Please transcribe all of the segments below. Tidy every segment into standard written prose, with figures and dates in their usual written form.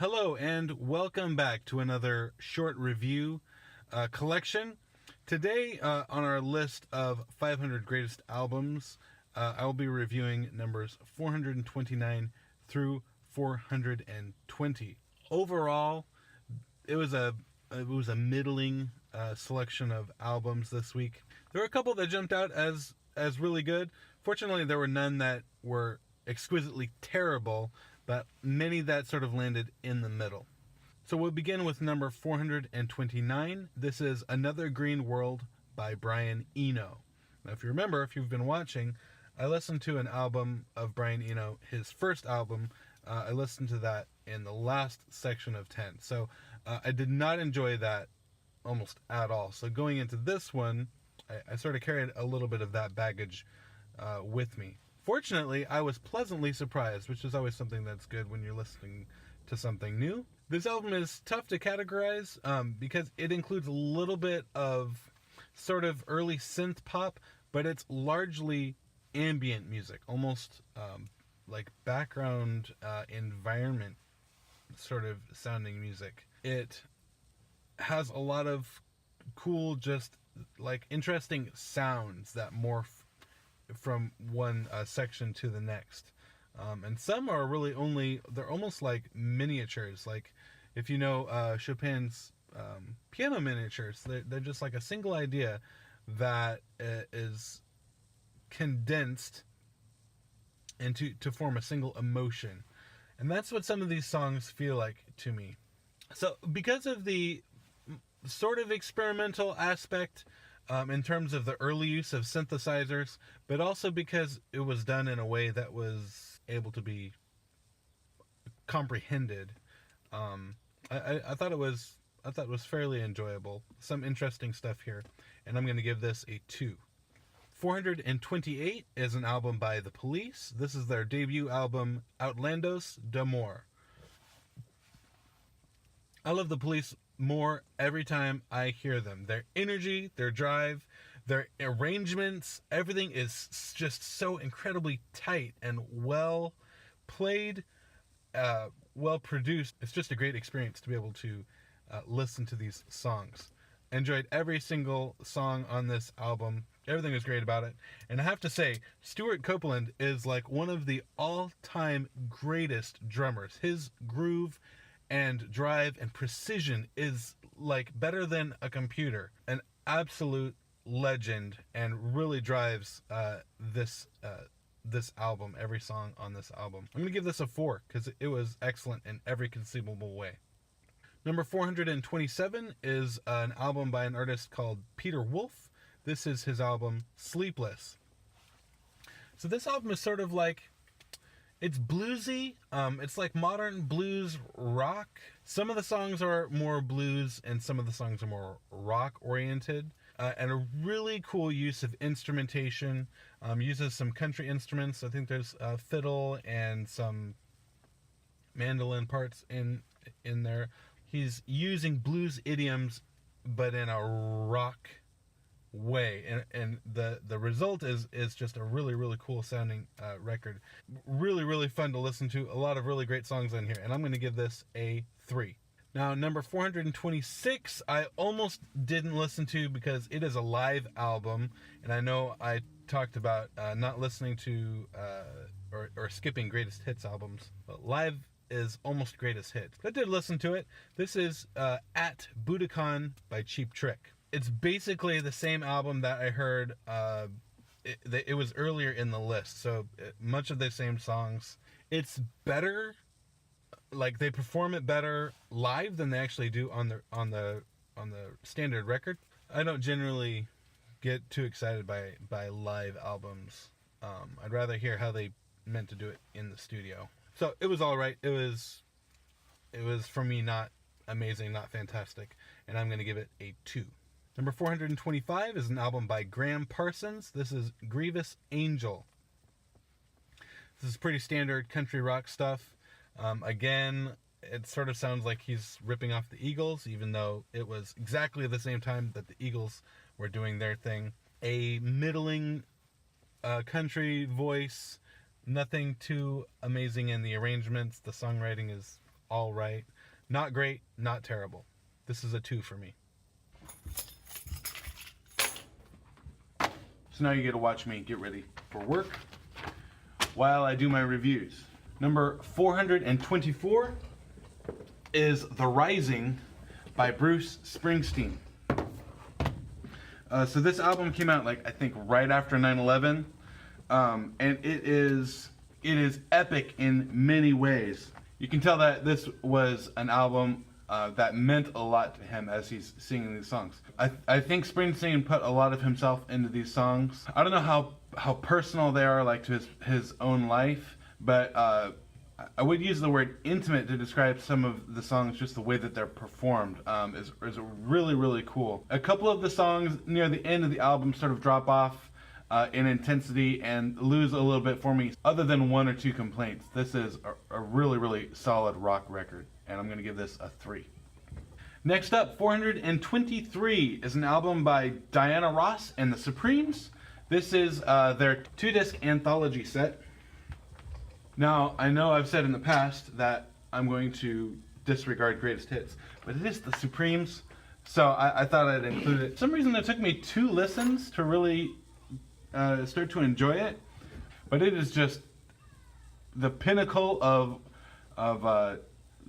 Hello and welcome back to another short review collection. Today on our list of 500 greatest albums, I will be reviewing numbers 429 through 420. Overall, it was a middling selection of albums this week. There were a couple that jumped out as really good. Fortunately, there were none that were exquisitely terrible, but many that sort of landed in the middle. So we'll begin with number 429. This is Another Green World by Brian Eno. Now, if you remember, if you've been watching, I listened to an album of Brian Eno, his first album. I listened to that in the last section of 10. So I did not enjoy that almost at all. So going into this one, I sort of carried a little bit of that baggage with me. Fortunately, I was pleasantly surprised, which is always something that's good when you're listening to something new. This album is tough to categorize because it includes a little bit of sort of early synth pop, but it's largely ambient music, almost like background environment sort of sounding music. It has a lot of cool, just like interesting sounds that morph from one section to the next, and some are really they're almost like miniatures. Like if you know Chopin's piano miniatures, they're just like a single idea that is condensed into to form a single emotion, and that's what some of these songs feel like to me. So because of the sort of experimental aspect in terms of the early use of synthesizers, but also because it was done in a way that was able to be comprehended, I thought it was fairly enjoyable. Some interesting stuff here, and I'm going to give this a 2. 428 is an album by The Police. This is their debut album, Outlandos d'Amour. I love The Police more every time I hear them. Their energy, their drive, their arrangements, everything is just so incredibly tight and well played, well produced. It's just a great experience to be able to listen to these songs. Enjoyed every single song on this album. Everything was great about it. And I have to say, Stuart Copeland is like one of the all-time greatest drummers. His groove and drive and precision is like better than a computer. An absolute legend, and really drives this album, every song on this album. I'm going to give this a 4 because it was excellent in every conceivable way. Number 427 is an album by an artist called Peter Wolf. This is his album Sleepless. So this album is sort of like, it's bluesy. It's like modern blues rock. Some of the songs are more blues and some of the songs are more rock oriented. And a really cool use of instrumentation. Uses some country instruments. I think there's a fiddle and some mandolin parts in there. He's using blues idioms, but in a rock way, and the result is just a really cool sounding record. Really fun to listen to. A lot of really great songs on here, and I'm going to give this a 3. Now, number 426 I almost didn't listen to because it is a live album, and I know I talked about not listening to or skipping greatest hits albums, but live is almost greatest hits. I did listen to it. This is At Budokan by Cheap Trick. It's basically the same album that I heard. It was earlier in the list, so much of the same songs. It's better, like they perform it better live than they actually do on the standard record. I don't generally get too excited by live albums. I'd rather hear how they meant to do it in the studio. So it was all right. It was for me not amazing, not fantastic, and I'm going to give it a 2. Number 425 is an album by Graham Parsons. This is Grievous Angel. This is pretty standard country rock stuff. Again, it sort of sounds like he's ripping off the Eagles, even though it was exactly the same time that the Eagles were doing their thing. A middling country voice, nothing too amazing in the arrangements. The songwriting is all right. Not great, not terrible. This is a 2 for me. So now you get to watch me get ready for work while I do my reviews. Number 424 is The Rising by Bruce Springsteen. So this album came out, like, I think right after 9/11, and it is epic in many ways. You can tell that this was an album that meant a lot to him as he's singing these songs. I think Springsteen put a lot of himself into these songs. I don't know how personal they are, like, to his own life, but I would use the word intimate to describe some of the songs. Just the way that they're performed is really, really cool. A couple of the songs near the end of the album sort of drop off in intensity and lose a little bit for me. Other than 1 or 2 complaints, this is a really, really solid rock record, and I'm going to give this a 3. Next up, 423 is an album by Diana Ross and the Supremes. This is their 2-disc anthology set. Now, I know I've said in the past that I'm going to disregard greatest hits, but it is the Supremes, so I thought I'd include it. For some reason, it took me 2 listens to really start to enjoy it, but it is just the pinnacle of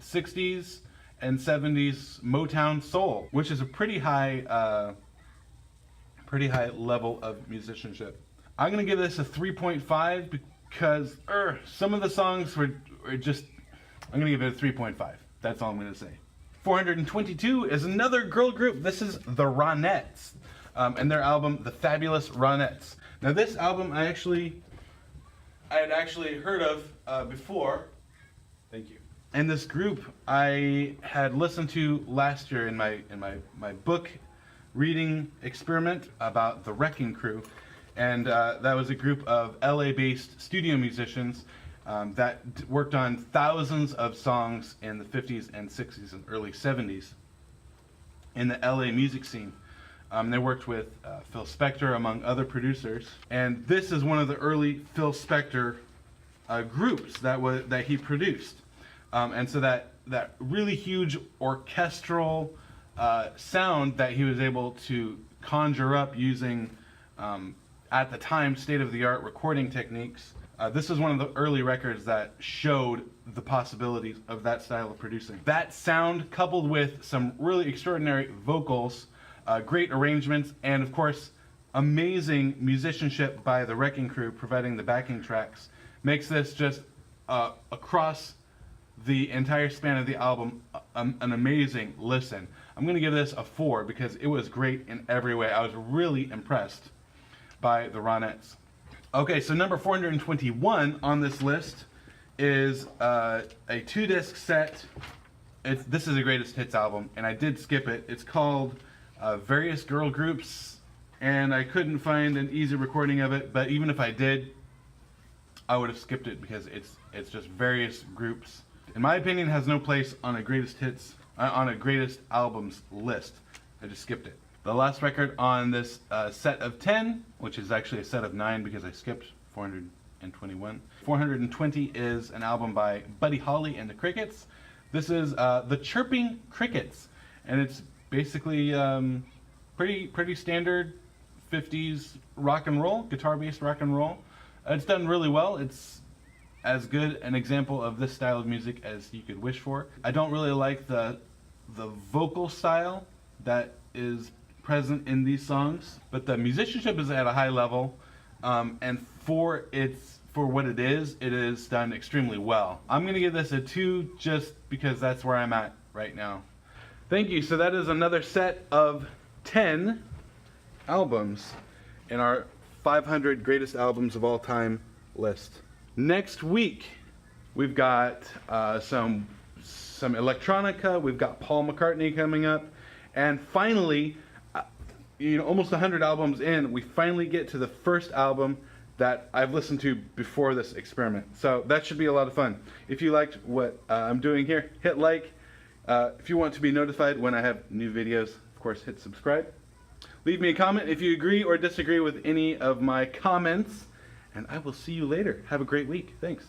60s and 70s Motown soul, which is a pretty high level of musicianship. I'm gonna give this a 3.5 because some of the songs were just. I'm gonna give it a 3.5. That's all I'm gonna say. 422 is another girl group. This is the Ronettes, and their album, The Fabulous Ronettes. Now this album I had actually heard of before. Thank you. And this group I had listened to last year in my book reading experiment about the Wrecking Crew, and that was a group of LA-based studio musicians that worked on thousands of songs in the 50s and 60s and early 70s in the LA music scene. They worked with Phil Spector, among other producers, and this is one of the early Phil Spector groups that he produced. And so that really huge orchestral sound that he was able to conjure up using, at the time, state-of-the-art recording techniques. This is one of the early records that showed the possibilities of that style of producing. That sound, coupled with some really extraordinary vocals, great arrangements, and of course amazing musicianship by the Wrecking Crew providing the backing tracks, makes this just across the entire span of the album an amazing listen. I'm going to give this a 4 because it was great in every way. I was really impressed by the Ronettes. Okay, so number 421 on this list is a 2-disc set. This is a greatest hits album, and I did skip it. It's called Various Girl Groups, and I couldn't find an easy recording of it, but even if I did, I would have skipped it because it's just various groups. In my opinion, has no place on a greatest hits, on a greatest albums list. I just skipped it. The last record on this set of 10, which is actually a set of 9 because I skipped 421. 420 is an album by Buddy Holly and the Crickets. This is the Chirping Crickets, and it's basically pretty standard 50s rock and roll, guitar-based rock and roll. It's done really well. It's as good an example of this style of music as you could wish for. I don't really like the vocal style that is present in these songs, but the musicianship is at a high level, and for what it is done extremely well. I'm gonna give this a 2 just because that's where I'm at right now. Thank you. So that is another set of 10 albums in our 500 greatest albums of all time list. Next week we've got some electronica. We've got Paul McCartney coming up, and finally, almost 100 albums in, we finally get to the first album that I've listened to before this experiment. So that should be a lot of fun. If you liked what I'm doing here, hit like. If you want to be notified when I have new videos, of course, hit subscribe. Leave me a comment if you agree or disagree with any of my comments, and I will see you later. Have a great week. Thanks.